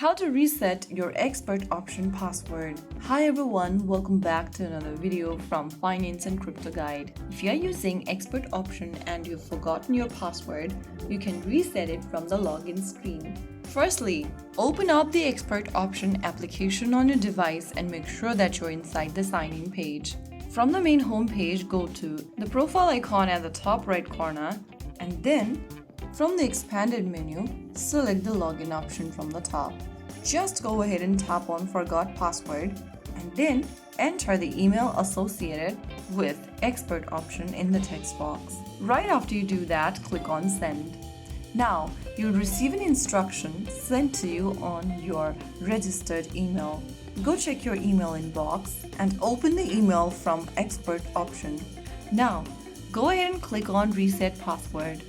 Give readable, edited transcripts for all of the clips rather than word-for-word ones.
How to reset your ExpertOption password. Hi everyone, welcome back to another video from Finance and Crypto Guide. If you are using ExpertOption and you've forgotten your password, you can reset it from the login screen. Firstly, open up the ExpertOption application on your device and make sure that you're inside the sign-in page. From the main home page, go to the profile icon at the top right corner, and then from the expanded menu, select the login option from the top. Just go ahead and tap on Forgot Password and then enter the email associated with ExpertOption in the text box. Right after you do that, click on Send. Now, you'll receive an instruction sent to you on your registered email. Go check your email inbox and open the email from ExpertOption. Now, go ahead and click on Reset Password.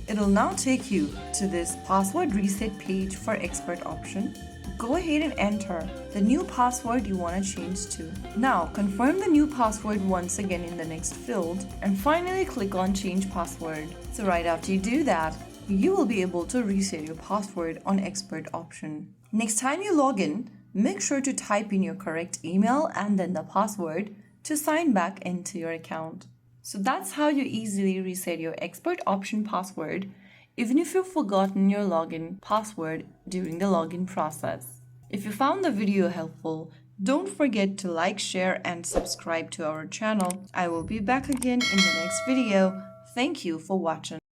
It'll now take you to this password reset page for ExpertOption. Go ahead and enter the new password you want to change to. Now, confirm the new password once again in the next field and finally click on Change Password. So right after you do that, you will be able to reset your password on ExpertOption. Next time you log in, make sure to type in your correct email and then the password to sign back into your account. So that's how you easily reset your ExpertOption password, even if you've forgotten your login password during the login process. If you found the video helpful, don't forget to like, share, and subscribe to our channel. I will be back again in the next video. Thank you for watching.